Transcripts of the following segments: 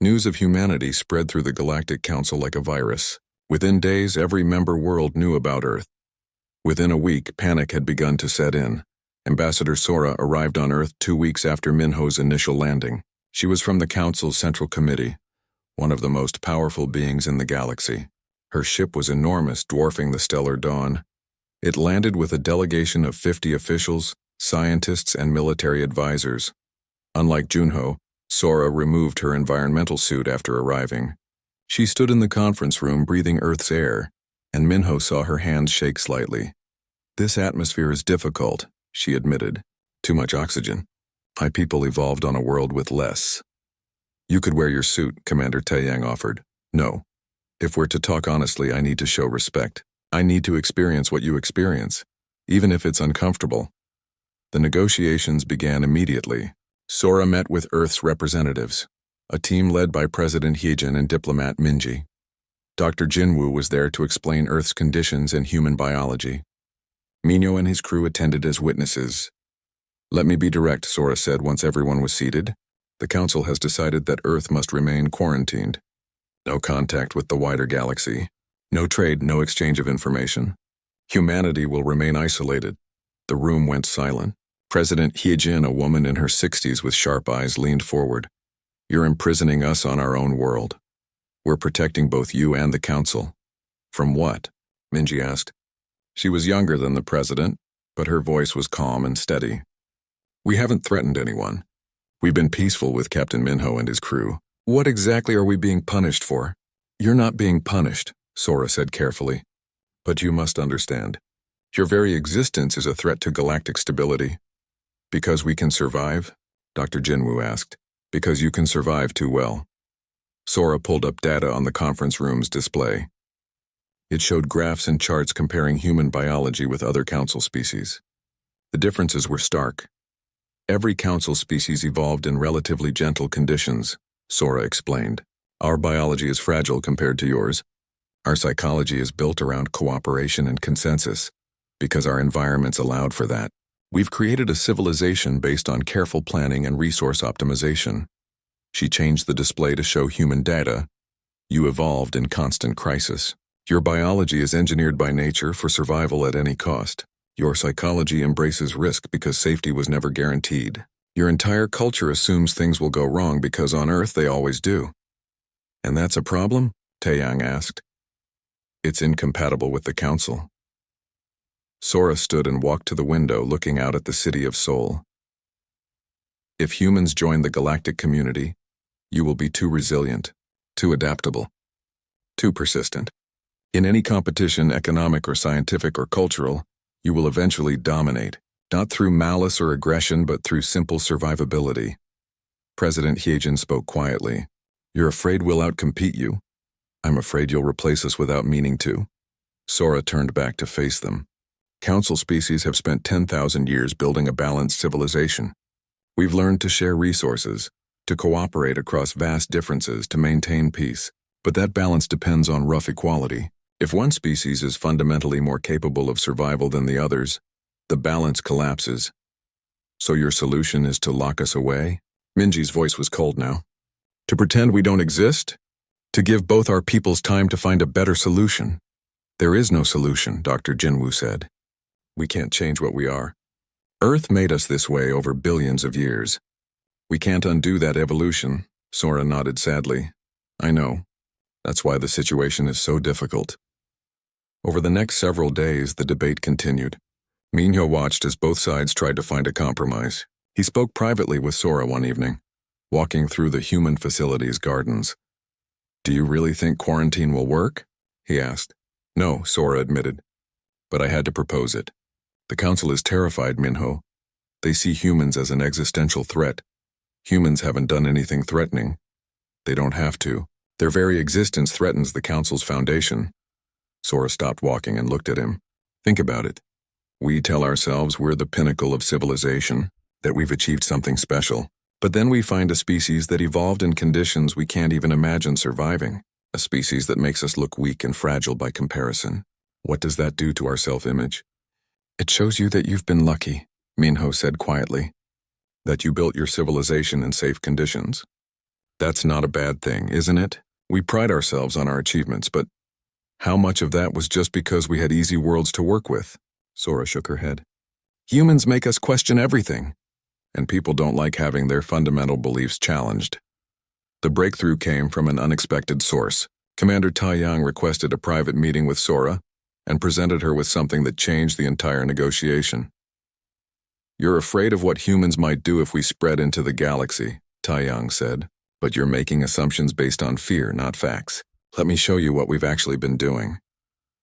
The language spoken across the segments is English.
News of humanity spread through the Galactic Council like a virus. Within days, every member world knew about Earth. Within a week, panic had begun to set in. Ambassador Sora arrived on Earth 2 weeks after Minho's initial landing. She was from the Council's Central Committee, one of the most powerful beings in the galaxy. Her ship was enormous, dwarfing the stellar dawn. It landed with a delegation of 50 officials, scientists, and military advisors. Unlike Junho, Sora removed her environmental suit after arriving. She stood in the conference room breathing Earth's air, and Minho saw her hands shake slightly. "This atmosphere is difficult," she admitted. "Too much oxygen. My people evolved on a world with less." "You could wear your suit," Commander Taeyang offered. "No. If we're to talk honestly, I need to show respect. I need to experience what you experience, even if it's uncomfortable." The negotiations began immediately. Sora met with Earth's representatives, a team led by President Hyejin and diplomat Minji. Dr. Jinwoo was there to explain Earth's conditions and human biology. Minho and his crew attended as witnesses. "Let me be direct," Sora said once everyone was seated. "The Council has decided that Earth must remain quarantined. No contact with the wider galaxy. No trade, no exchange of information. Humanity will remain isolated." The room went silent. President Hyejin, a woman in her 60s with sharp eyes, leaned forward. "You're imprisoning us on our own world. We're protecting both you and the Council." "From what?" Minji asked. She was younger than the president, but her voice was calm and steady. "We haven't threatened anyone. We've been peaceful with Captain Minho and his crew. What exactly are we being punished for?" "You're not being punished," Sora said carefully. "But you must understand. Your very existence is a threat to galactic stability." "Because we can survive?" Dr. Jinwoo asked. "Because you can survive too well." Sora pulled up data on the conference room's display. It showed graphs and charts comparing human biology with other Council species. The differences were stark. Every Council species evolved in relatively gentle conditions, Sora explained. "Our biology is fragile compared to yours. Our psychology is built around cooperation and consensus, because our environments allowed for that. We've created a civilization based on careful planning and resource optimization." She changed the display to show human data. "You evolved in constant crisis. Your biology is engineered by nature for survival at any cost. Your psychology embraces risk because safety was never guaranteed. Your entire culture assumes things will go wrong because on Earth they always do." "And that's a problem?" Taeyang asked. "It's incompatible with the Council." Sora stood and walked to the window, looking out at the city of Seoul. "If humans join the galactic community, you will be too resilient, too adaptable, too persistent. In any competition, economic or scientific or cultural, you will eventually dominate, not through malice or aggression, but through simple survivability." President Hyejin spoke quietly. "You're afraid we'll outcompete you? I'm afraid you'll replace us without meaning to." Sora turned back to face them. "Council species have spent 10,000 years building a balanced civilization. We've learned to share resources, to cooperate across vast differences to maintain peace. But that balance depends on rough equality. If one species is fundamentally more capable of survival than the others, the balance collapses. So your solution is to lock us away?" Minji's voice was cold now. "To pretend we don't exist? To give both our peoples time to find a better solution?" "There is no solution," Dr. Jinwoo said. "We can't change what we are. Earth made us this way over billions of years. We can't undo that evolution." Sora nodded sadly. "I know. That's why the situation is so difficult." Over the next several days, the debate continued. Minho watched as both sides tried to find a compromise. He spoke privately with Sora one evening, walking through the human facility's gardens. "Do you really think quarantine will work?" he asked. "No," Sora admitted. "But I had to propose it. The Council is terrified, Minho. They see humans as an existential threat. Humans haven't done anything threatening. They don't have to. Their very existence threatens the Council's foundation." Sora stopped walking and looked at him. "Think about it. We tell ourselves we're the pinnacle of civilization, that we've achieved something special. But then we find a species that evolved in conditions we can't even imagine surviving. A species that makes us look weak and fragile by comparison. What does that do to our self-image?" "It shows you that you've been lucky," Minho said quietly. "That you built your civilization in safe conditions." That's not a bad thing, isn't it? We pride ourselves on our achievements, but how much of that was just because we had easy worlds to work with? Sora shook her head. Humans make us question everything, and people don't like having their fundamental beliefs challenged. The breakthrough came from an unexpected source. Commander Taiyang requested a private meeting with Sora and presented her with something that changed the entire negotiation. You're afraid of what humans might do if we spread into the galaxy, Taiyang said, but you're making assumptions based on fear, not facts. Let me show you what we've actually been doing.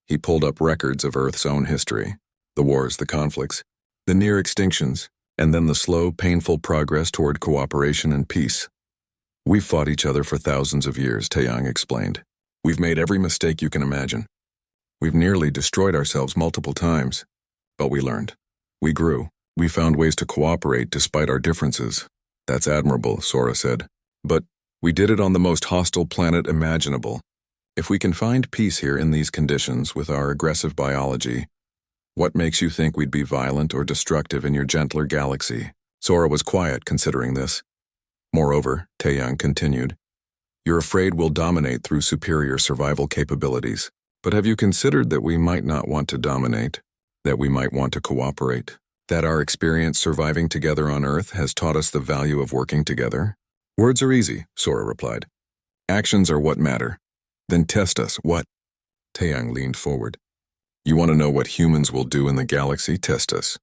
He pulled up records of Earth's own history, the wars, the conflicts, the near extinctions, and then the slow, painful progress toward cooperation and peace. We've fought each other for thousands of years, Taiyang explained. We've made every mistake you can imagine. We've nearly destroyed ourselves multiple times, but we learned. We grew. We found ways to cooperate despite our differences. That's admirable, Sora said. But we did it on the most hostile planet imaginable. If we can find peace here in these conditions with our aggressive biology, what makes you think we'd be violent or destructive in your gentler galaxy? Sora was quiet considering this. Moreover, Taiyang continued, you're afraid we'll dominate through superior survival capabilities. But have you considered that we might not want to dominate, that we might want to cooperate, that our experience surviving together on Earth has taught us the value of working together? Words are easy, Sora replied. Actions are what matter. Then test us, what? Taiyang leaned forward. You want to know what humans will do in the galaxy? Test us.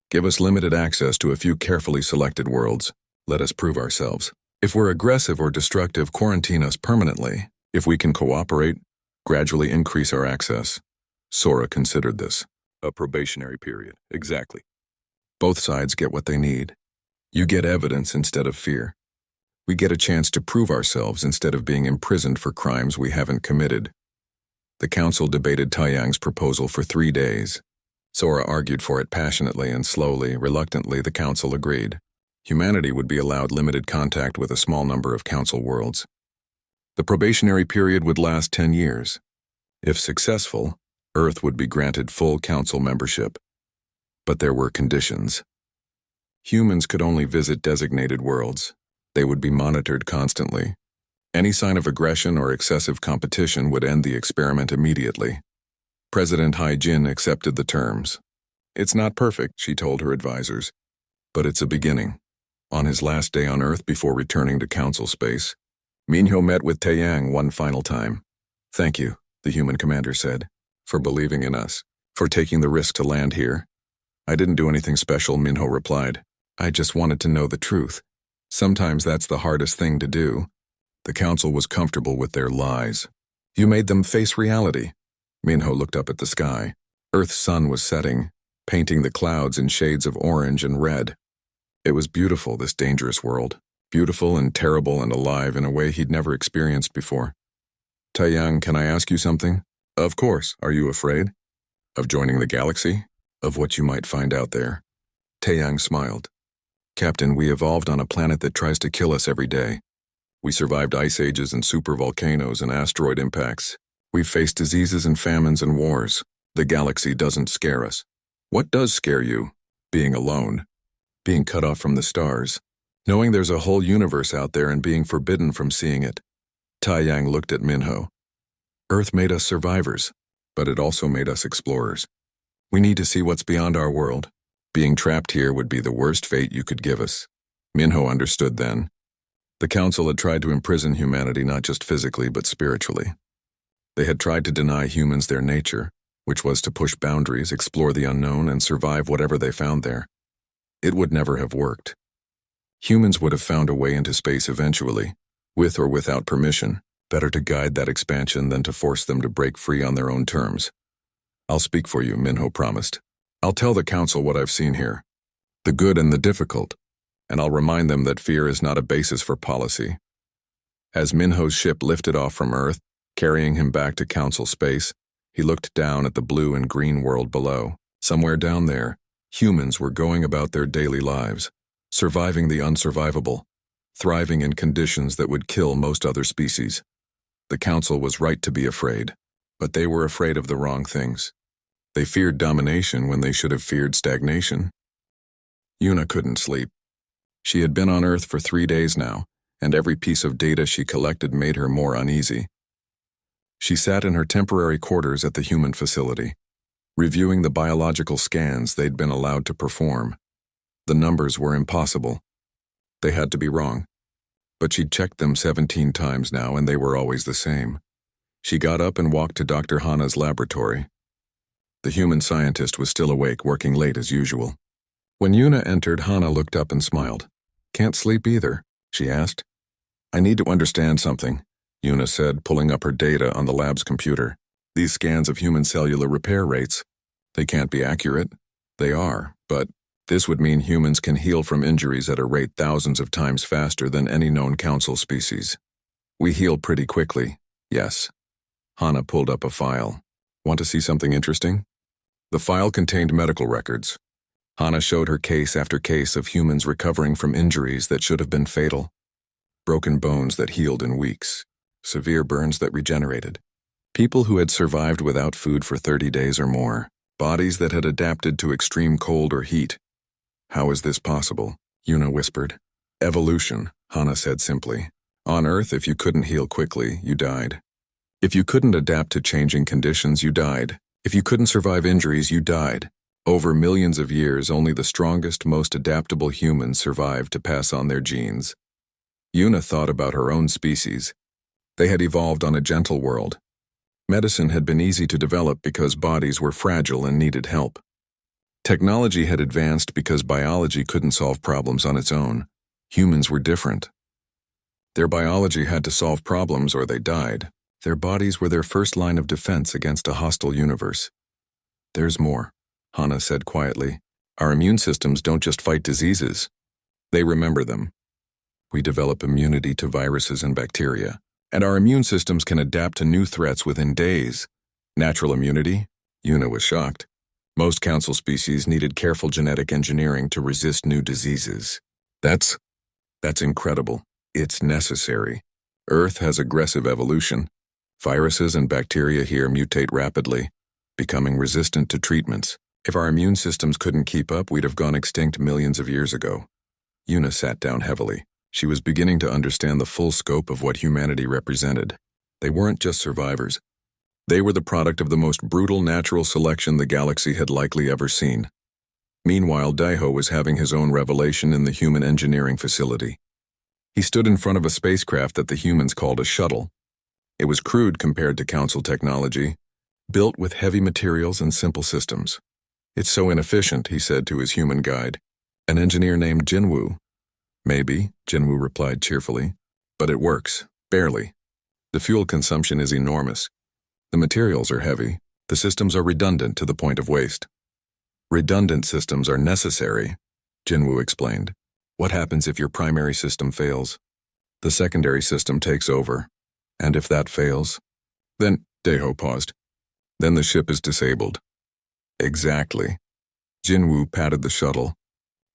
Give us limited access to a few carefully selected worlds. Let us prove ourselves. If we're aggressive or destructive, quarantine us permanently. If we can cooperate, gradually increase our access. Sora considered this. A probationary period, exactly. Both sides get what they need. You get evidence instead of fear. We get a chance to prove ourselves instead of being imprisoned for crimes we haven't committed. The council debated Taiyang's proposal for 3 days. Sora argued for it passionately and slowly, reluctantly, the council agreed. Humanity would be allowed limited contact with a small number of council worlds. The probationary period would last 10 years. If successful, Earth would be granted full council membership. But there were conditions. Humans could only visit designated worlds. They would be monitored constantly. Any sign of aggression or excessive competition would end the experiment immediately. President Hai Jin accepted the terms. It's not perfect, she told her advisors, but it's a beginning. On his last day on Earth before returning to council space, Minho met with Taiyang one final time. Thank you, the human commander said, for believing in us, for taking the risk to land here. I didn't do anything special, Minho replied. I just wanted to know the truth. Sometimes that's the hardest thing to do. The council was comfortable with their lies. You made them face reality. Minho looked up at the sky. Earth's sun was setting, painting the clouds in shades of orange and red. It was beautiful, this dangerous world. Beautiful and terrible and alive in a way he'd never experienced before. Taiyang, can I ask you something? Of course. Are you afraid? Of joining the galaxy? Of what you might find out there? Taiyang smiled. Captain, we evolved on a planet that tries to kill us every day. We survived ice ages and supervolcanoes and asteroid impacts. We've faced diseases and famines and wars. The galaxy doesn't scare us. What does scare you? Being alone. Being cut off from the stars. Knowing there's a whole universe out there and being forbidden from seeing it. Taiyang looked at Minho. Earth made us survivors, but it also made us explorers. We need to see what's beyond our world. Being trapped here would be the worst fate you could give us. Minho understood then. The council had tried to imprison humanity not just physically but spiritually. They had tried to deny humans their nature, which was to push boundaries, explore the unknown, and survive whatever they found there. It would never have worked. Humans would have found a way into space eventually, with or without permission. Better to guide that expansion than to force them to break free on their own terms. I'll speak for you, Minho promised. I'll tell the council what I've seen here, the good and the difficult, and I'll remind them that fear is not a basis for policy. As Minho's ship lifted off from Earth, carrying him back to council space, he looked down at the blue and green world below. Somewhere down there, humans were going about their daily lives, surviving the unsurvivable, thriving in conditions that would kill most other species. The council was right to be afraid, but they were afraid of the wrong things. They feared domination when they should have feared stagnation. Yuna couldn't sleep. She had been on Earth for 3 days now, and every piece of data she collected made her more uneasy. She sat in her temporary quarters at the human facility, reviewing the biological scans they'd been allowed to perform. The numbers were impossible. They had to be wrong. But she'd checked them 17 times now, and they were always the same. She got up and walked to Dr. Hana's laboratory. The human scientist was still awake, working late as usual. When Yuna entered, Hana looked up and smiled. "Can't sleep either?" she asked. "I need to understand something," Yuna said, pulling up her data on the lab's computer. "These scans of human cellular repair rates, they can't be accurate. They are, but this would mean humans can heal from injuries at a rate thousands of times faster than any known council species. We heal pretty quickly, yes." Hana pulled up a file. "Want to see something interesting?" The file contained medical records. Hana showed her case after case of humans recovering from injuries that should have been fatal. Broken bones that healed in weeks. Severe burns that regenerated. People who had survived without food for 30 days or more. Bodies that had adapted to extreme cold or heat. "How is this possible?" Yuna whispered. "Evolution," Hana said simply. "On Earth, if you couldn't heal quickly, you died. If you couldn't adapt to changing conditions, you died. If you couldn't survive injuries, you died. Over millions of years, only the strongest, most adaptable humans survived to pass on their genes." Yuna thought about her own species. They had evolved on a gentle world. Medicine had been easy to develop because bodies were fragile and needed help. Technology had advanced because biology couldn't solve problems on its own. Humans were different. Their biology had to solve problems or they died. Their bodies were their first line of defense against a hostile universe. "There's more," Hana said quietly. "Our immune systems don't just fight diseases. They remember them. We develop immunity to viruses and bacteria, and our immune systems can adapt to new threats within days." "Natural immunity?" Yuna was shocked. Most council species needed careful genetic engineering to resist new diseases. That's incredible. It's necessary. Earth has aggressive evolution. Viruses and bacteria here mutate rapidly, becoming resistant to treatments. If our immune systems couldn't keep up, we'd have gone extinct millions of years ago. Yuna sat down heavily. She was beginning to understand the full scope of what humanity represented. They weren't just survivors. They were the product of the most brutal natural selection the galaxy had likely ever seen. Meanwhile, Daiho was having his own revelation in the human engineering facility. He stood in front of a spacecraft that the humans called a shuttle. It was crude compared to council technology, built with heavy materials and simple systems. "It's so inefficient," he said to his human guide, an engineer named Jinwoo. "Maybe," Jinwoo replied cheerfully, "but it works, barely. The fuel consumption is enormous. The materials are heavy. The systems are redundant to the point of waste." "Redundant systems are necessary," Jinwoo explained. "What happens if your primary system fails? The secondary system takes over. And if that fails? Then," Daiho paused, "then the ship is disabled." "Exactly." Jinwoo patted the shuttle.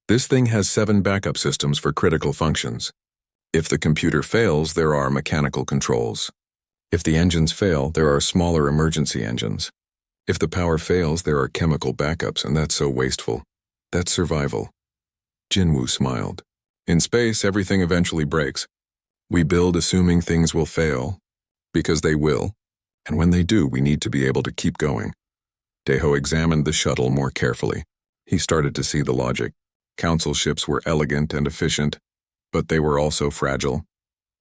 "This thing has 7 backup systems for critical functions. If the computer fails, there are mechanical controls. If the engines fail, there are smaller emergency engines. If the power fails, there are chemical backups, and that's so wasteful. That's survival." Jinwoo smiled. "In space, everything eventually breaks. We build assuming things will fail, because they will, and when they do, we need to be able to keep going." Daiho examined the shuttle more carefully. He started to see the logic. Council ships were elegant and efficient, but they were also fragile.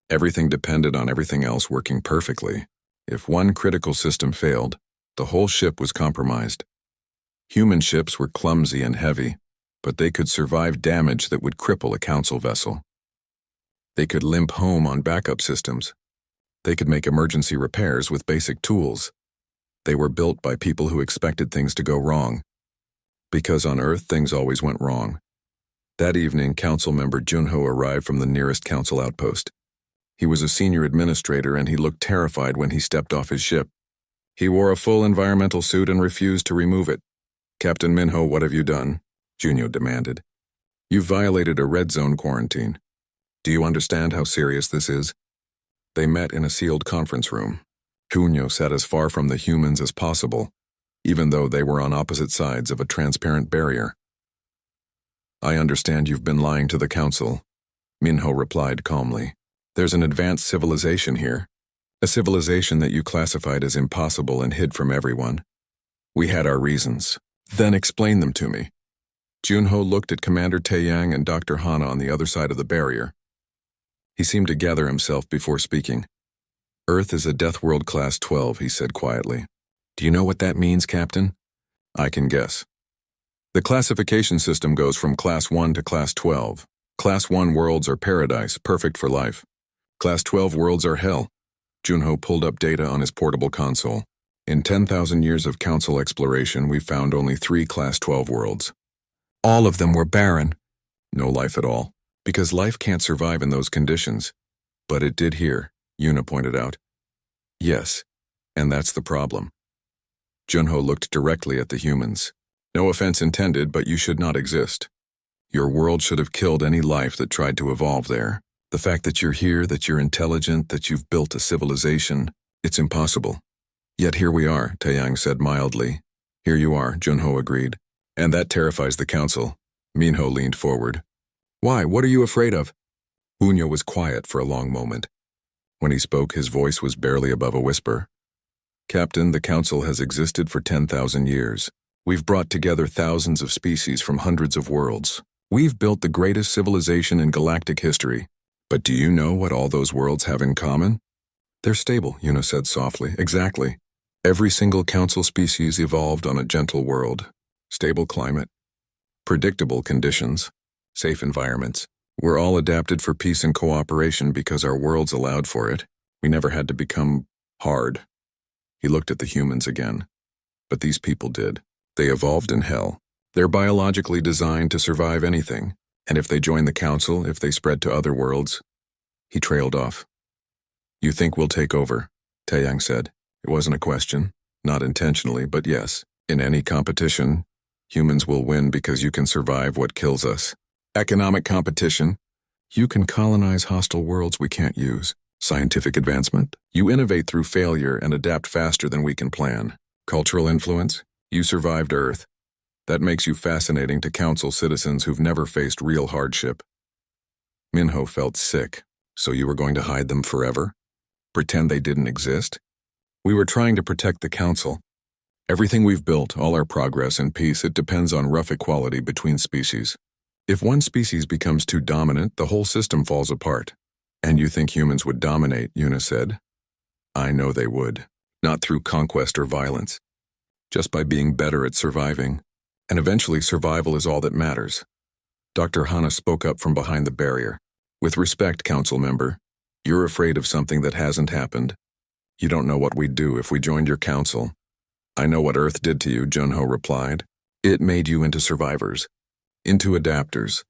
Everything depended on everything else working perfectly. If one critical system failed, the whole ship was compromised. Human ships were clumsy and heavy, but they could survive damage that would cripple a council vessel. They could limp home on backup systems. They could make emergency repairs with basic tools. They were built by people who expected things to go wrong. Because on Earth, things always went wrong. That evening, Council member Junho arrived from the nearest council outpost. He was a senior administrator, and he looked terrified when he stepped off his ship. He wore a full environmental suit and refused to remove it. "Captain Minho, what have you done?" Junho demanded. "You've violated a red zone quarantine. Do you understand how serious this is?" They met in a sealed conference room. Junho sat as far from the humans as possible, even though they were on opposite sides of a transparent barrier. "I understand you've been lying to the council," Minho replied calmly. There's an advanced civilization here. A civilization that you classified as impossible and hid from everyone. We had our reasons. Then explain them to me. Junho looked at Commander Taeyang and Dr. Hana on the other side of the barrier. He seemed to gather himself before speaking. Earth is a Death World Class 12, he said quietly. Do you know what that means, Captain? I can guess. The classification system goes from Class 1 to Class 12. Class 1 worlds are paradise, perfect for life. Class 12 worlds are hell. Junho pulled up data on his portable console. In 10,000 years of Council exploration, we found only 3 Class 12 worlds. All of them were barren. No life at all, because life can't survive in those conditions. But it did here, Yuna pointed out. Yes, and that's the problem. Junho looked directly at the humans. No offense intended, but you should not exist. Your world should have killed any life that tried to evolve there. The fact that you're here, that you're intelligent, that you've built a civilization, it's impossible. Yet here we are, Taeyang said mildly. Here you are, Junho agreed. And that terrifies the council. Minho leaned forward. Why, what are you afraid of? Unyo was quiet for a long moment. When he spoke, his voice was barely above a whisper. Captain, the council has existed for 10,000 years. We've brought together thousands of species from hundreds of worlds. We've built the greatest civilization in galactic history. But do you know what all those worlds have in common? They're stable, Yuna said softly. Exactly. Every single council species evolved on a gentle world. Stable climate. Predictable conditions. Safe environments. We're all adapted for peace and cooperation because our worlds allowed for it. We never had to become hard. He looked at the humans again. But these people did. They evolved in hell. They're biologically designed to survive anything. And if they join the council, if they spread to other worlds... He trailed off. You think we'll take over, Taeyang said. It wasn't a question. Not intentionally, but yes. In any competition, humans will win because you can survive what kills us. Economic competition. You can colonize hostile worlds we can't use. Scientific advancement. You innovate through failure and adapt faster than we can plan. Cultural influence. You survived Earth. That makes you fascinating to council citizens who've never faced real hardship. Minho felt sick. So you were going to hide them forever? Pretend they didn't exist? We were trying to protect the council. Everything we've built, all our progress and peace, it depends on rough equality between species. If one species becomes too dominant, the whole system falls apart. And you think humans would dominate, Yuna said. I know they would. Not through conquest or violence. Just by being better at surviving. And eventually survival is all that matters. Dr. Hana spoke up from behind the barrier. With respect, council member, you're afraid of something that hasn't happened. You don't know what we'd do if we joined your council. I know what Earth did to you, Junho replied. It made you into survivors. Into adapters.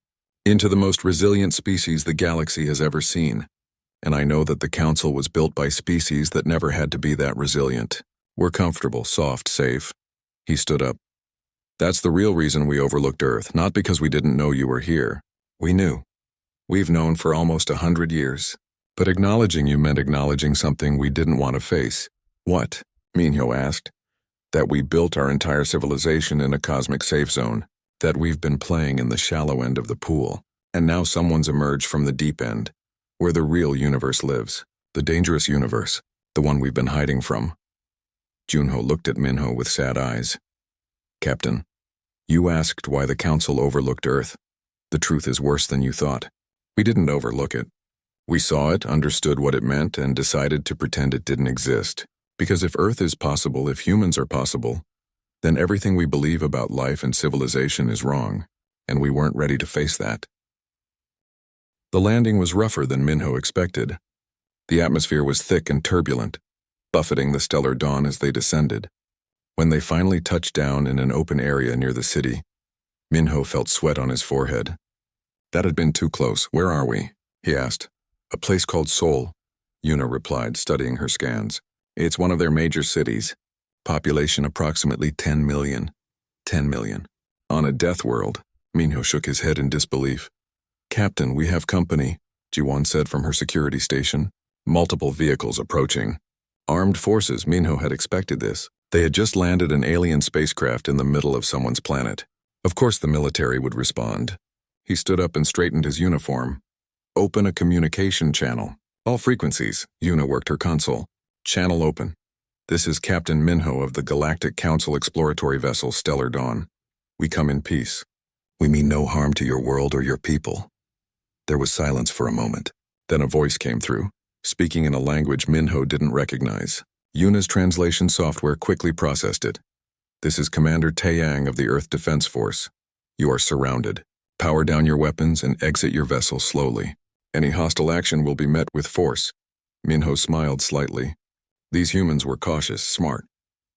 Into the most resilient species the galaxy has ever seen. And I know that the council was built by species that never had to be that resilient. We're comfortable, soft, safe. He stood up. That's the real reason we overlooked Earth, not because we didn't know you were here. We knew. We've known for almost 100 years. But acknowledging you meant acknowledging something we didn't want to face. What? Minho asked. That we built our entire civilization in a cosmic safe zone. That we've been playing in the shallow end of the pool. And now someone's emerged from the deep end. Where the real universe lives. The dangerous universe. The one we've been hiding from. Junho looked at Minho with sad eyes. Captain, you asked why the council overlooked Earth. The truth is worse than you thought. We didn't overlook it. We saw it, understood what it meant, and decided to pretend it didn't exist. Because if Earth is possible, if humans are possible, then everything we believe about life and civilization is wrong, and we weren't ready to face that. The landing was rougher than Minho expected. The atmosphere was thick and turbulent, buffeting the stellar dawn as they descended. When they finally touched down in an open area near the city, Minho felt sweat on his forehead. That had been too close. Where are we? He asked. A place called Seoul, Yuna replied, studying her scans. It's one of their major cities. Population approximately 10 million. 10 million. On a death world, Minho shook his head in disbelief. Captain, we have company, Jiwon said from her security station. Multiple vehicles approaching. Armed forces, Minho had expected this. They had just landed an alien spacecraft in the middle of someone's planet. Of course the military would respond. He stood up and straightened his uniform. Open a communication channel. All frequencies, Yuna worked her console. Channel open. This is Captain Minho of the Galactic Council exploratory vessel Stellar Dawn. We come in peace. We mean no harm to your world or your people. There was silence for a moment. Then a voice came through, speaking in a language Minho didn't recognize. Yuna's translation software quickly processed it. This is Commander Taeyang of the Earth Defense Force. You are surrounded. Power down your weapons and exit your vessel slowly. Any hostile action will be met with force. Minho smiled slightly. These humans were cautious, smart.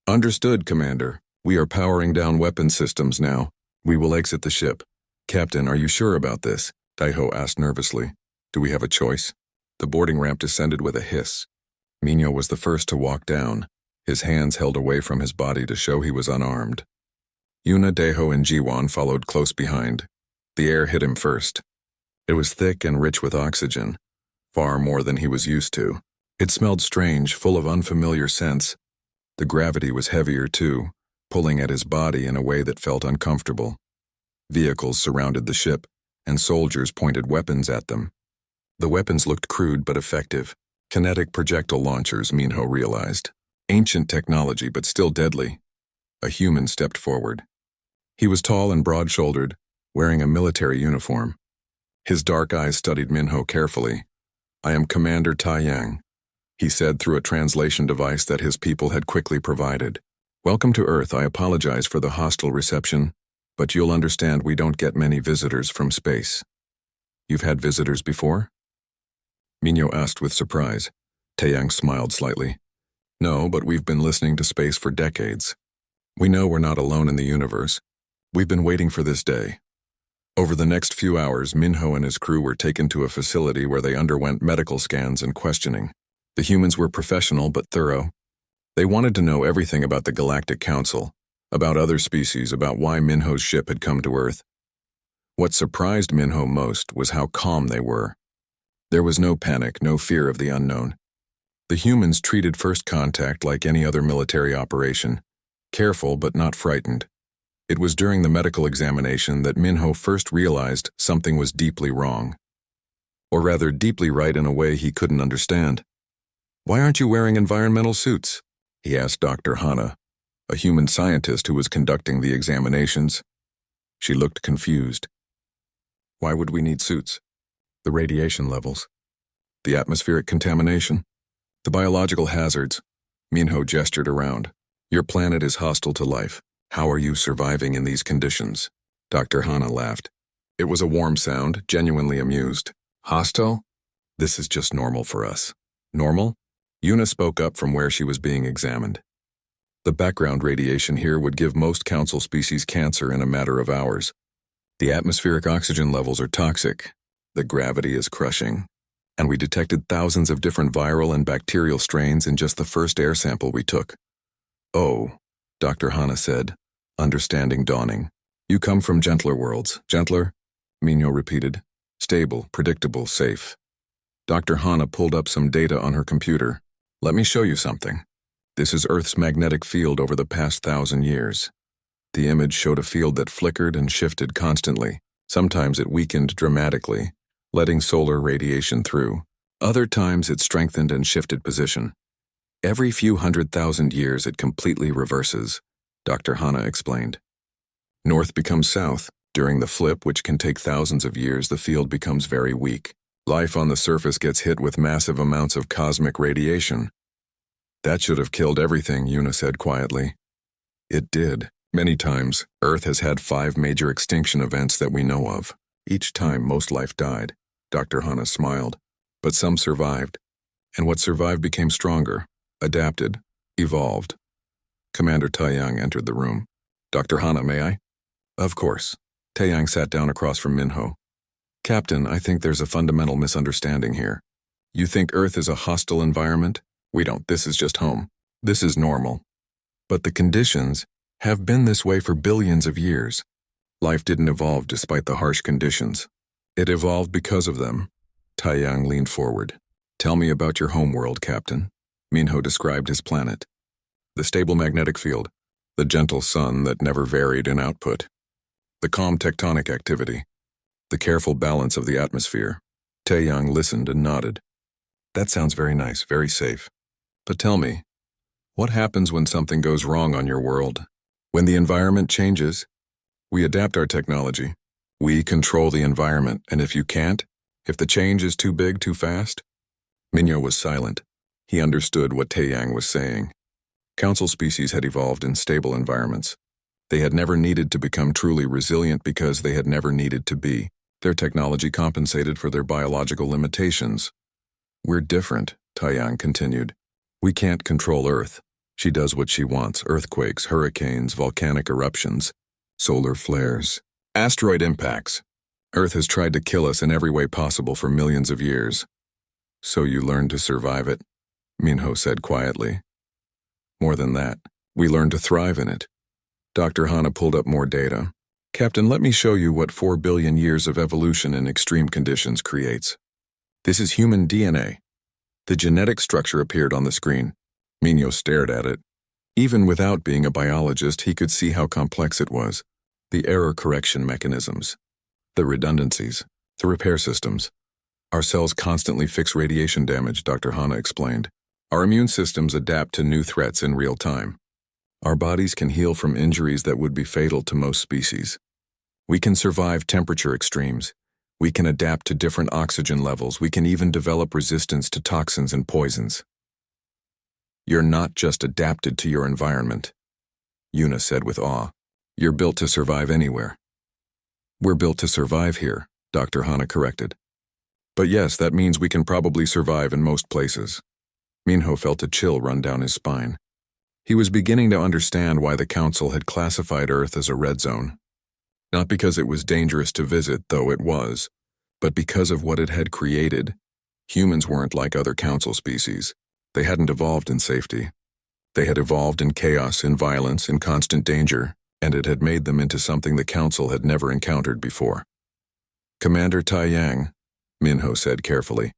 Understood, Commander. We are powering down weapon systems now. We will exit the ship. Captain, are you sure about this? Taiho asked nervously. Do we have a choice? The boarding ramp descended with a hiss. Minho was the first to walk down, his hands held away from his body to show he was unarmed. Yuna, Daeho, and Jiwon followed close behind. The air hit him first. It was thick and rich with oxygen, far more than he was used to. It smelled strange, full of unfamiliar scents. The gravity was heavier too, pulling at his body in a way that felt uncomfortable. Vehicles surrounded the ship, and soldiers pointed weapons at them. The weapons looked crude but effective. Kinetic projectile launchers, Minho realized. Ancient technology, but still deadly. A human stepped forward. He was tall and broad-shouldered, wearing a military uniform. His dark eyes studied Minho carefully. I am Commander Taeyang, he said through a translation device that his people had quickly provided. Welcome to Earth. I apologize for the hostile reception, but you'll understand we don't get many visitors from space. You've had visitors before? Minho asked with surprise. Taeyang smiled slightly. No, but we've been listening to space for decades. We know we're not alone in the universe. We've been waiting for this day. Over the next few hours, Minho and his crew were taken to a facility where they underwent medical scans and questioning. The humans were professional but thorough. They wanted to know everything about the Galactic Council, about other species, about why Minho's ship had come to Earth. What surprised Minho most was how calm they were. There was no panic, no fear of the unknown. The humans treated first contact like any other military operation, careful but not frightened. It was during the medical examination that Minho first realized something was deeply wrong. Or rather, deeply right in a way he couldn't understand. Why aren't you wearing environmental suits? He asked Dr. Hana, a human scientist who was conducting the examinations. She looked confused. Why would we need suits? The radiation levels. The atmospheric contamination. The biological hazards. Minho gestured around. Your planet is hostile to life. How are you surviving in these conditions? Dr. Hana laughed. It was a warm sound, genuinely amused. Hostile? This is just normal for us. Normal? Yuna spoke up from where she was being examined. The background radiation here would give most council species cancer in a matter of hours. The atmospheric oxygen levels are toxic. The gravity is crushing. And we detected thousands of different viral and bacterial strains in just the first air sample we took. Oh, Dr. Hana said, understanding dawning. You come from gentler worlds. Gentler? Minho repeated. Stable, predictable, safe. Dr. Hana pulled up some data on her computer. Let me show you something. This is Earth's magnetic field over the past 1,000 years. The image showed a field that flickered and shifted constantly. Sometimes it weakened dramatically, letting solar radiation through. Other times it strengthened and shifted position. Every few 100,000 years it completely reverses, Dr. Hana explained. North becomes south. During the flip, which can take thousands of years, the field becomes very weak. Life on the surface gets hit with massive amounts of cosmic radiation. That should have killed everything, Yuna said quietly. It did. Many times, Earth has had 5 major extinction events that we know of. Each time, most life died. Dr. Hana smiled. But some survived. And what survived became stronger, adapted, evolved. Commander Taeyang entered the room. Dr. Hana, may I? Of course. Taeyang sat down across from Minho. Captain, I think there's a fundamental misunderstanding here. You think Earth is a hostile environment? We don't. This is just home. This is normal. But the conditions have been this way for billions of years. Life didn't evolve despite the harsh conditions. It evolved because of them. Taeyang leaned forward. Tell me about your homeworld, Captain. Minho described his planet. The stable magnetic field. The gentle sun that never varied in output. The calm tectonic activity. The careful balance of the atmosphere. Taeyang listened and nodded. That sounds very nice, very safe. But tell me, what happens when something goes wrong on your world? When the environment changes, we adapt our technology. We control the environment, and if you can't, if the change is too big, too fast? Minho was silent. He understood what Taeyang was saying. Council species had evolved in stable environments. They had never needed to become truly resilient because they had never needed to be. Their technology compensated for their biological limitations. We're different, Taeyang continued. We can't control Earth. She does what she wants: earthquakes, hurricanes, volcanic eruptions, solar flares, asteroid impacts. Earth has tried to kill us in every way possible for millions of years. So you learned to survive it, Minho said quietly. More than that, we learned to thrive in it. Dr. Hana pulled up more data. Captain, let me show you what 4 billion years of evolution in extreme conditions creates. This is human DNA. The genetic structure appeared on the screen. Minho stared at it. Even without being a biologist, he could see how complex it was. The error correction mechanisms, the redundancies, the repair systems. Our cells constantly fix radiation damage, Dr. Hana explained. Our immune systems adapt to new threats in real time. Our bodies can heal from injuries that would be fatal to most species. We can survive temperature extremes. We can adapt to different oxygen levels. We can even develop resistance to toxins and poisons. You're not just adapted to your environment, Yuna said with awe. You're built to survive anywhere. We're built to survive here, Dr. Hana corrected. But yes, that means we can probably survive in most places. Minho felt a chill run down his spine. He was beginning to understand why the Council had classified Earth as a red zone. Not because it was dangerous to visit, though it was, but because of what it had created. Humans weren't like other Council species. They hadn't evolved in safety. They had evolved in chaos, in violence, in constant danger, and it had made them into something the Council had never encountered before. Commander Taeyang, Minho said carefully.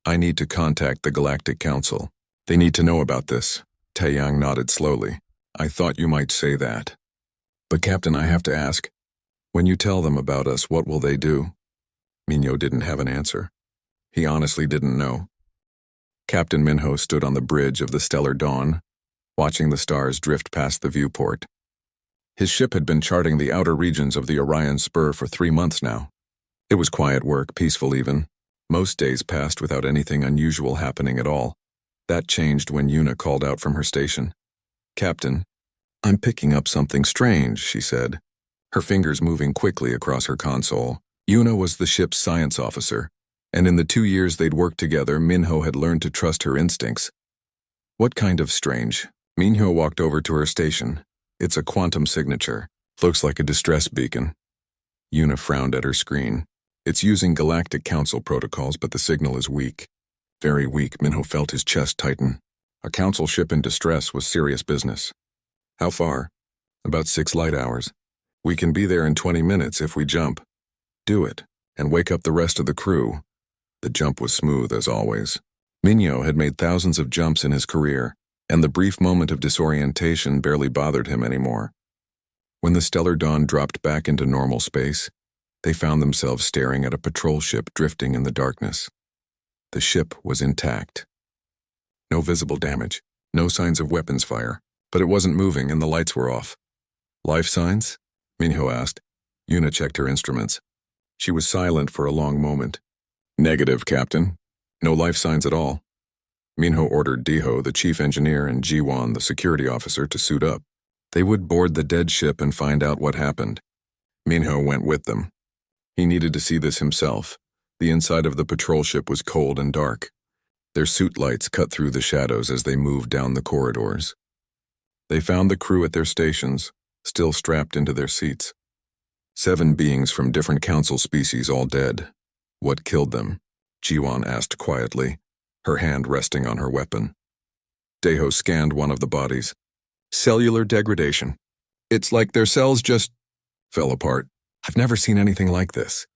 I need to contact the Galactic Council. They need to know about this. Taeyang nodded slowly. I thought you might say that. But Captain, I have to ask, when you tell them about us, what will they do? Minho didn't have an answer. He honestly didn't know. Captain Minho stood on the bridge of the Stellar Dawn, watching the stars drift past the viewport. His ship had been charting the outer regions of the Orion Spur for 3 months now. It was quiet work, peaceful even. Most days passed without anything unusual happening at all. That changed when Yuna called out from her station. Captain, I'm picking up something strange, she said, her fingers moving quickly across her console. Yuna was the ship's science officer, and in the 2 years they'd worked together, Minho had learned to trust her instincts. What kind of strange? Minho walked over to her station. It's a quantum signature. Looks like a distress beacon. Yuna frowned at her screen. It's using Galactic Council protocols, but the signal is weak. Very weak. Minho felt his chest tighten. A Council ship in distress was serious business. How far? About 6 light hours. We can be there in 20 minutes if we jump. Do it, and wake up the rest of the crew. The jump was smooth as always. Minho had made thousands of jumps in his career, and the brief moment of disorientation barely bothered him anymore. When the Stellar Dawn dropped back into normal space, they found themselves staring at a patrol ship drifting in the darkness. The ship was intact. No visible damage, no signs of weapons fire, but it wasn't moving and the lights were off. Life signs? Minho asked. Yuna checked her instruments. She was silent for a long moment. Negative, Captain. No life signs at all. Minho ordered Diho, the chief engineer, and Jiwon, the security officer, to suit up. They would board the dead ship and find out what happened. Minho went with them. He needed to see this himself. The inside of the patrol ship was cold and dark. Their suit lights cut through the shadows as they moved down the corridors. They found the crew at their stations, still strapped into their seats. 7 beings from different Council species all dead. What killed them? Jiwon asked quietly, her hand resting on her weapon. Daeho scanned one of the bodies. Cellular degradation. It's like their cells just fell apart. I've never seen anything like this.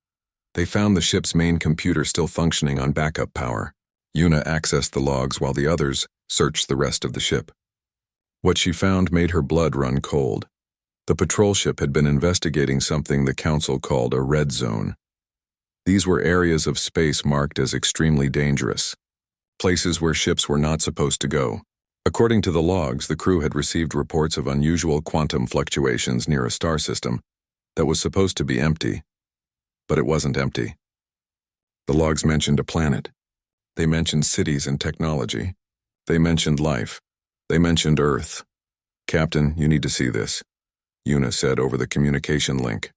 They found the ship's main computer still functioning on backup power. Yuna accessed the logs while the others searched the rest of the ship. What she found made her blood run cold. The patrol ship had been investigating something the Council called a red zone. These were areas of space marked as extremely dangerous. places where ships were not supposed to go. According to the logs, the crew had received reports of unusual quantum fluctuations near a star system that was supposed to be empty, but it wasn't empty. The logs mentioned a planet. They mentioned cities and technology. They mentioned life. They mentioned Earth. "Captain, you need to see this," Una said over the communication link.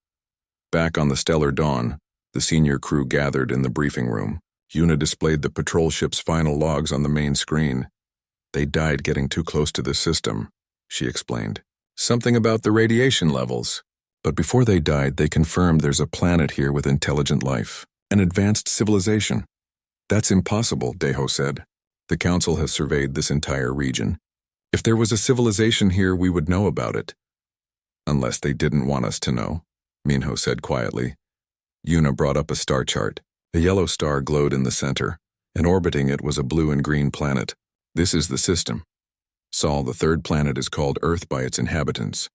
Back on the Stellar Dawn, the senior crew gathered in the briefing room. Una displayed the patrol ship's final logs on the main screen. "They died getting too close to the system," she explained. "Something about the radiation levels. But before they died, they confirmed there's a planet here with intelligent life, an advanced civilization." "That's impossible," Deho said. "The Council has surveyed this entire region. If there was a civilization here, we would know about it." "Unless they didn't want us to know," Minho said quietly. Una brought up a star chart. A yellow star glowed in the center, and orbiting it was a blue and green planet. "This is the system. Sol, the third planet, is called Earth by its inhabitants.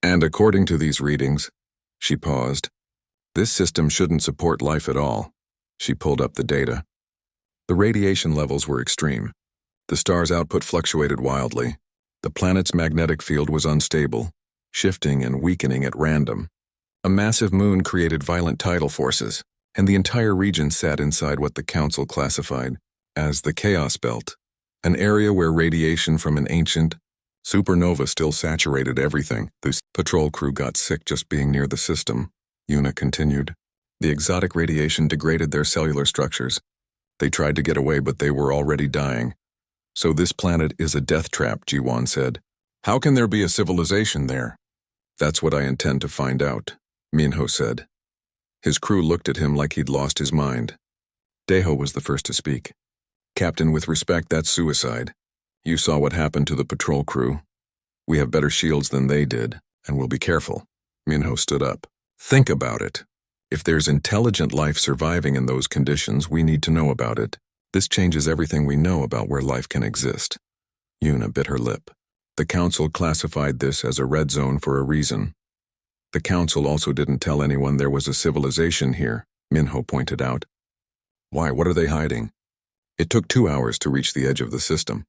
And according to these readings," she paused, "this system shouldn't support life at all." She pulled up the data. The radiation levels were extreme. The star's output fluctuated wildly. The planet's magnetic field was unstable, shifting and weakening at random. A massive moon created violent tidal forces, and the entire region sat inside what the Council classified as the Chaos Belt, an area where radiation from an ancient supernova still saturated everything. The patrol crew got sick just being near the system, Una continued. The exotic radiation degraded their cellular structures. They tried to get away, but they were already dying. "So this planet is a death trap," Jiwan said. "How can there be a civilization there?" "That's what I intend to find out," Minho said. His crew looked at him like he'd lost his mind. Deho was the first to speak. "Captain, with respect, that's suicide. You saw what happened to the patrol crew. We have better shields than they did, and we'll be careful." Minho stood up. "Think about it. If there's intelligent life surviving in those conditions, we need to know about it. This changes everything we know about where life can exist." Una bit her lip. "The Council classified this as a red zone for a reason. The Council also didn't tell anyone there was a civilization here," Minho pointed out. "Why, what are they hiding?" "It took 2 hours to reach the edge of the system.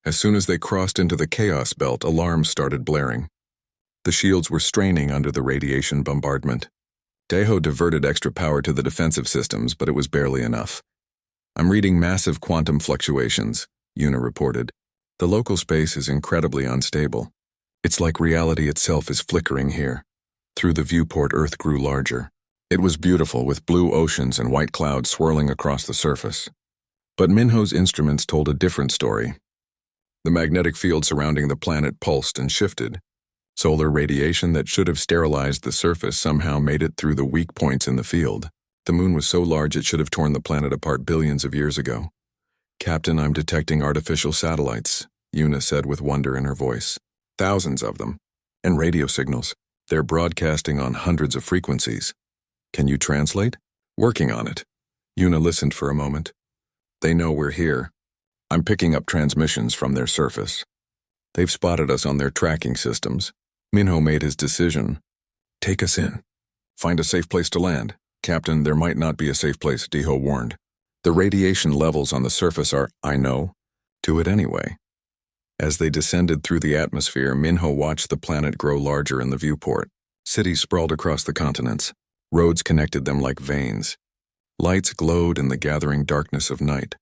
As soon as they crossed into the Chaos Belt, alarms started blaring. The shields were straining under the radiation bombardment. Deho diverted extra power to the defensive systems, but it was barely enough. I'm reading massive quantum fluctuations, Una reported. The local space is incredibly unstable. It's like reality itself is flickering here. Through the viewport, Earth grew larger. It was beautiful, with blue oceans and white clouds swirling across the surface. But Minho's instruments told a different story. The magnetic field surrounding the planet pulsed and shifted. Solar radiation that should have sterilized the surface somehow made it through the weak points in the field. The moon was so large it should have torn the planet apart billions of years ago. "Captain, I'm detecting artificial satellites," Una said with wonder in her voice. "Thousands of them. And radio signals. They're broadcasting on hundreds of frequencies. Can you translate?" "Working on it." Una listened for a moment. "They know we're here. I'm picking up transmissions from their surface. They've spotted us on their tracking systems." Minho made his decision. "Take us in. Find a safe place to land." "Captain, there might not be a safe place," Deho warned. "The radiation levels on the surface are—" "I know. Do it anyway." As they descended through the atmosphere, Minho watched the planet grow larger in the viewport. Cities sprawled across the continents. Roads connected them like veins. Lights glowed in the gathering darkness of night.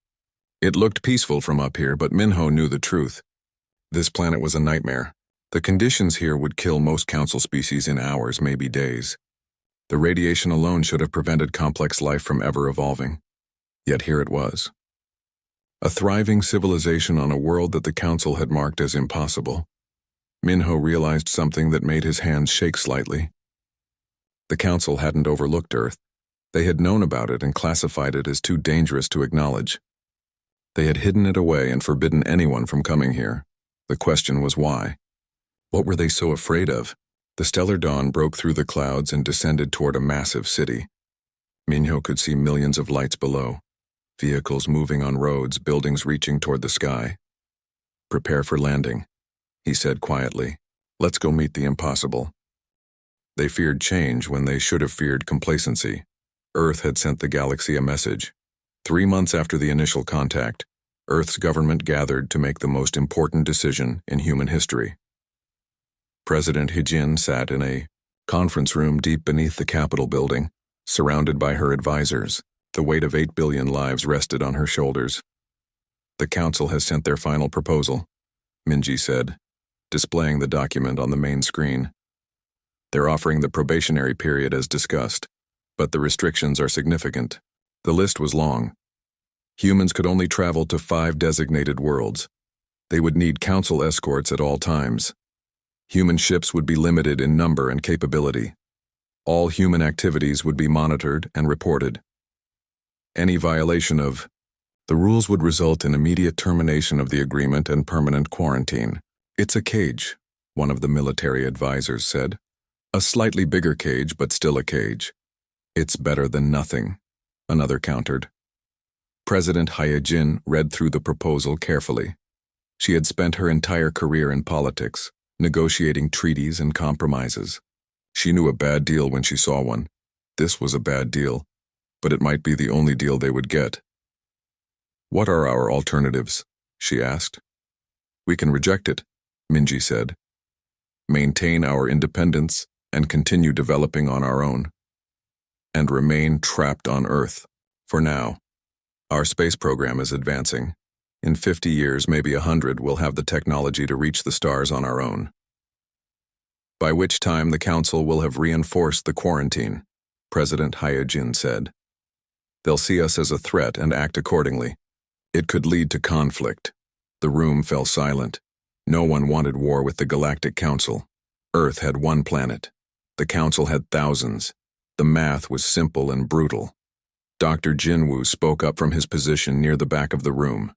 It looked peaceful from up here, but Minho knew the truth. This planet was a nightmare. The conditions here would kill most Council species in hours, maybe days. The radiation alone should have prevented complex life from ever evolving. Yet here it was. A thriving civilization on a world that the Council had marked as impossible. Minho realized something that made his hands shake slightly. The Council hadn't overlooked Earth. They had known about it and classified it as too dangerous to acknowledge. They had hidden it away and forbidden anyone from coming here. The question was why. What were they so afraid of? The stellar dawn broke through the clouds and descended toward a massive city. Minho could see millions of lights below. Vehicles moving on roads, buildings reaching toward the sky. "Prepare for landing," he said quietly. "Let's go meet the impossible." They feared change when they should have feared complacency. Earth had sent the galaxy a message. 3 months after the initial contact, Earth's government gathered to make the most important decision in human history. President Hijin sat in a conference room deep beneath the Capitol building, surrounded by her advisors. The weight of 8 billion lives rested on her shoulders. The council has sent their final proposal, Minji said, displaying the document on the main screen. They're offering the probationary period as discussed, but the restrictions are significant. The list was long. Humans could only travel to 5 designated worlds. They would need council escorts at all times. Human ships would be limited in number and capability. All human activities would be monitored and reported. Any violation of the rules would result in immediate termination of the agreement and permanent quarantine. It's a cage, one of the military advisors said. A slightly bigger cage, but still a cage. It's better than nothing, another countered. President Hyejin read through the proposal carefully. She had spent her entire career in politics, negotiating treaties and compromises. She knew a bad deal when she saw one. This was a bad deal, but it might be the only deal they would get. What are our alternatives? She asked. We can reject it, Minji said. Maintain our independence and continue developing on our own. And remain trapped on Earth, for now. Our space program is advancing. In 50 years, maybe 100, we'll have the technology to reach the stars on our own. By which time the Council will have reinforced the quarantine, President Hyejin said. They'll see us as a threat and act accordingly. It could lead to conflict. The room fell silent. No one wanted war with the Galactic Council. Earth had one planet. The Council had thousands. The math was simple and brutal. Dr. Jinwoo spoke up from his position near the back of the room.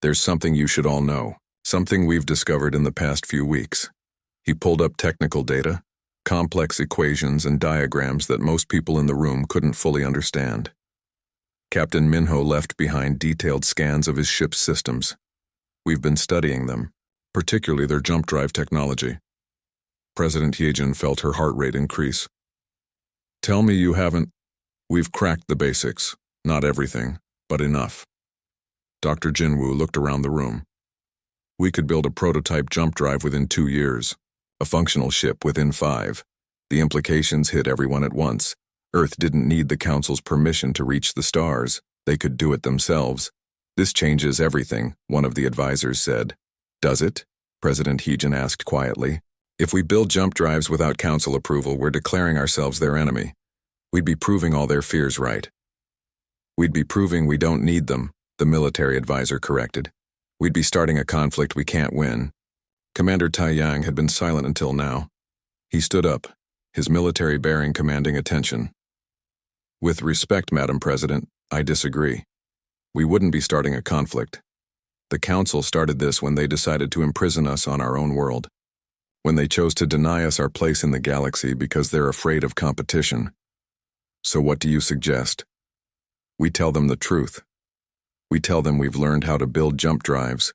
There's something you should all know, something we've discovered in the past few weeks. He pulled up technical data, complex equations and diagrams that most people in the room couldn't fully understand. Captain Minho left behind detailed scans of his ship's systems. We've been studying them, particularly their jump drive technology. President Hyejin felt her heart rate increase. Tell me you haven't. We've cracked the basics, not everything, but enough. Dr. Jinwoo looked around the room. We could build a prototype jump drive within 2 years, a functional ship within 5. The implications hit everyone at once. Earth didn't need the Council's permission to reach the stars. They could do it themselves. This changes everything, one of the advisors said. Does it? President Hyejin asked quietly. If we build jump drives without Council approval, we're declaring ourselves their enemy. We'd be proving all their fears right. We'd be proving we don't need them, the military advisor corrected. We'd be starting a conflict we can't win. Commander Taiyang had been silent until now. He stood up, his military bearing commanding attention. With respect, Madam President, I disagree. We wouldn't be starting a conflict. The Council started this when they decided to imprison us on our own world. When they chose to deny us our place in the galaxy because they're afraid of competition. So what do you suggest? We tell them the truth. We tell them we've learned how to build jump drives.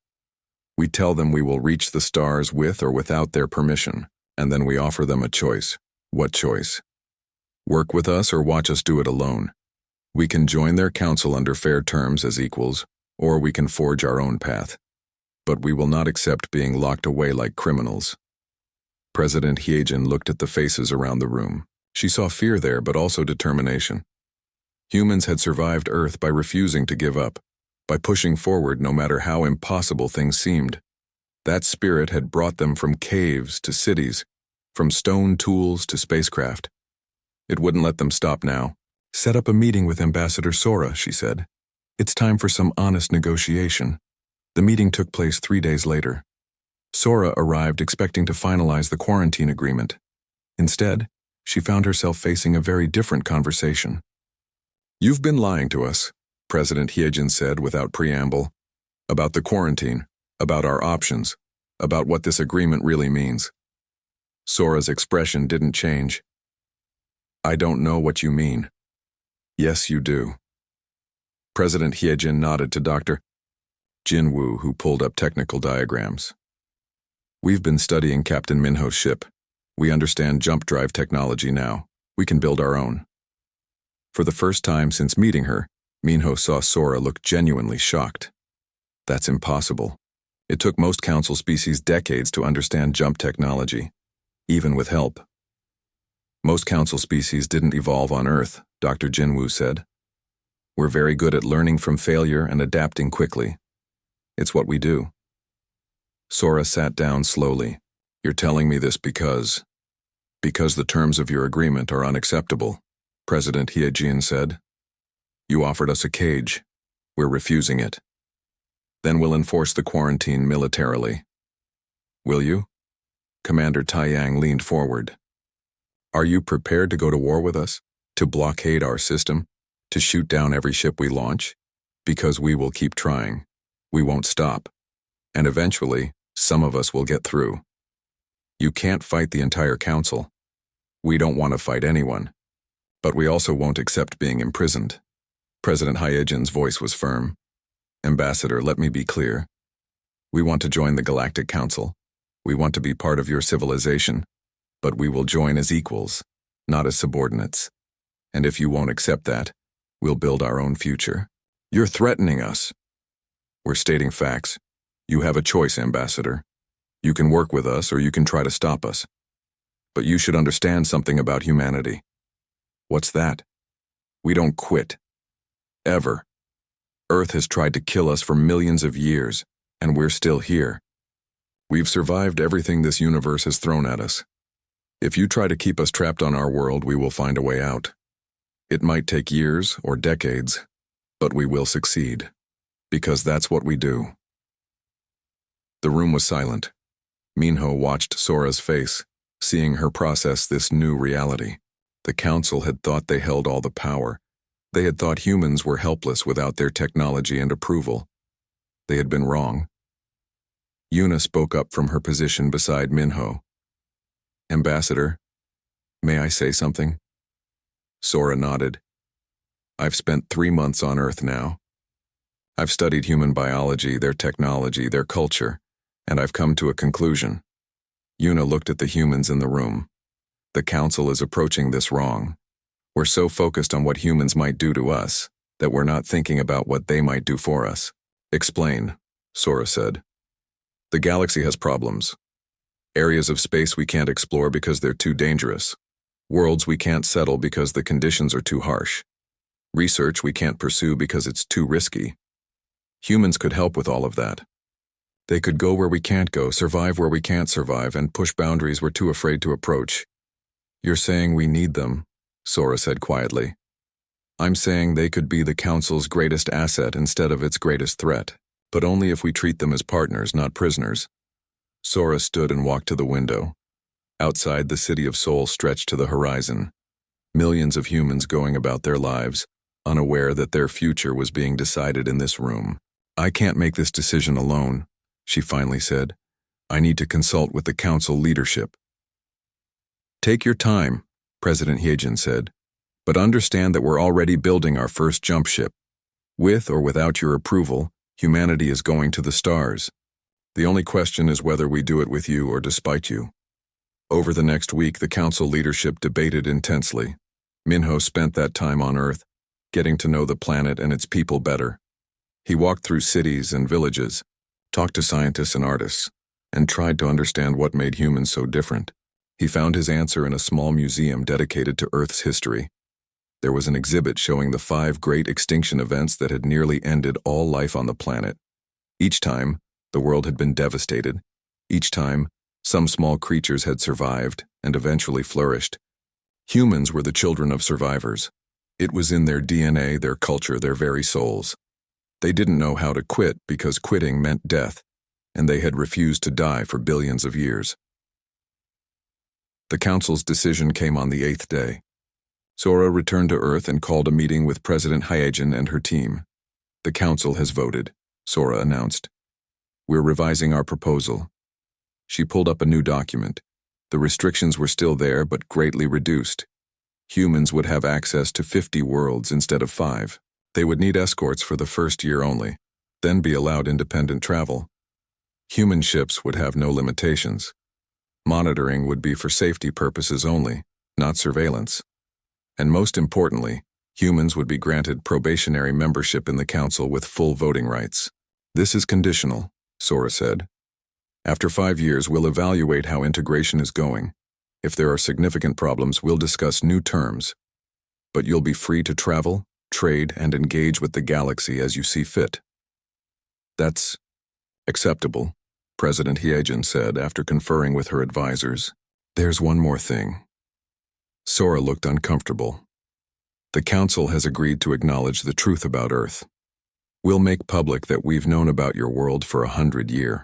We tell them we will reach the stars with or without their permission, and then we offer them a choice. What choice? Work with us or watch us do it alone. We can join their council under fair terms as equals, or we can forge our own path. But we will not accept being locked away like criminals. President Hyejin looked at the faces around the room. She saw fear there, but also determination. Humans had survived Earth by refusing to give up, by pushing forward no matter how impossible things seemed. That spirit had brought them from caves to cities, from stone tools to spacecraft. It wouldn't let them stop now. Set up a meeting with Ambassador Sora, she said. It's time for some honest negotiation. The meeting took place 3 days later. Sora arrived expecting to finalize the quarantine agreement. Instead, she found herself facing a very different conversation. You've been lying to us, President Hyejin said without preamble, about the quarantine, about our options, about what this agreement really means. Sora's expression didn't change. I don't know what you mean. Yes, you do. President Hyejin nodded to Dr. Jinwoo, who pulled up technical diagrams. We've been studying Captain Minho's ship. We understand jump drive technology now. We can build our own. For the first time since meeting her, Minho saw Sora look genuinely shocked. That's impossible. It took most council species decades to understand jump technology, even with help. Most council species didn't evolve on Earth, Dr. Jinwoo said. We're very good at learning from failure and adapting quickly. It's what we do. Sora sat down slowly. You're telling me this because the terms of your agreement are unacceptable, President Hyejin said. You offered us a cage. We're refusing it. Then we'll enforce the quarantine militarily. Will you? Commander Taiyang leaned forward. Are you prepared to go to war with us? To blockade our system? To shoot down every ship we launch? Because we will keep trying. We won't stop. And eventually, some of us will get through. You can't fight the entire council. We don't want to fight anyone. But we also won't accept being imprisoned. President Hyejin's voice was firm. Ambassador, let me be clear. We want to join the Galactic Council. We want to be part of your civilization. But we will join as equals, not as subordinates. And if you won't accept that, we'll build our own future. You're threatening us. We're stating facts. You have a choice, Ambassador. You can work with us or you can try to stop us. But you should understand something about humanity. What's that? We don't quit. Ever. Earth has tried to kill us for millions of years, and we're still here. We've survived everything this universe has thrown at us. If you try to keep us trapped on our world, we will find a way out. It might take years or decades, but we will succeed. Because that's what we do. The room was silent. Minho watched Sora's face, seeing her process this new reality. The council had thought they held all the power. They had thought humans were helpless without their technology and approval. They had been wrong. Yuna spoke up from her position beside Minho. Ambassador, may I say something? Sora nodded. I've spent 3 months on Earth now. I've studied human biology, their technology, their culture, and I've come to a conclusion. Yuna looked at the humans in the room. The council is approaching this wrong. We're so focused on what humans might do to us that we're not thinking about what they might do for us. Explain, Sora said. The galaxy has problems. Areas of space we can't explore because they're too dangerous. Worlds we can't settle because the conditions are too harsh. Research we can't pursue because it's too risky. Humans could help with all of that. They could go where we can't go, survive where we can't survive, and push boundaries we're too afraid to approach. You're saying we need them, Sora said quietly. I'm saying they could be the Council's greatest asset instead of its greatest threat, but only if we treat them as partners, not prisoners. Sora stood and walked to the window. Outside, the city of Seoul stretched to the horizon. Millions of humans going about their lives, unaware that their future was being decided in this room. I can't make this decision alone, she finally said. I need to consult with the council leadership. Take your time, President Hyejin said, but understand that we're already building our first jump ship. With or without your approval, humanity is going to the stars. The only question is whether we do it with you or despite you. Over the next week, the council leadership debated intensely. Minho spent that time on Earth, getting to know the planet and its people better. He walked through cities and villages, talked to scientists and artists, and tried to understand what made humans so different. He found his answer in a small museum dedicated to Earth's history. There was an exhibit showing the 5 great extinction events that had nearly ended all life on the planet. Each time, the world had been devastated. Each time, some small creatures had survived and eventually flourished. Humans were the children of survivors. It was in their DNA, their culture, their very souls. They didn't know how to quit because quitting meant death, and they had refused to die for billions of years. The council's decision came on the 8th day. Sora returned to Earth and called a meeting with President Hyejin and her team. The council has voted, Sora announced. We're revising our proposal. She pulled up a new document. The restrictions were still there, but greatly reduced. Humans would have access to 50 worlds instead of 5. They would need escorts for the first year only, then be allowed independent travel. Human ships would have no limitations. Monitoring would be for safety purposes only, not surveillance. And most importantly, humans would be granted probationary membership in the council with full voting rights. This is conditional, Sora said. After 5 years, we'll evaluate how integration is going. If there are significant problems, we'll discuss new terms. But you'll be free to travel, trade, and engage with the galaxy as you see fit. That's acceptable, President Hyejin said after conferring with her advisors. There's one more thing. Sora looked uncomfortable. The Council has agreed to acknowledge the truth about Earth. We'll make public that we've known about your world for 100 years.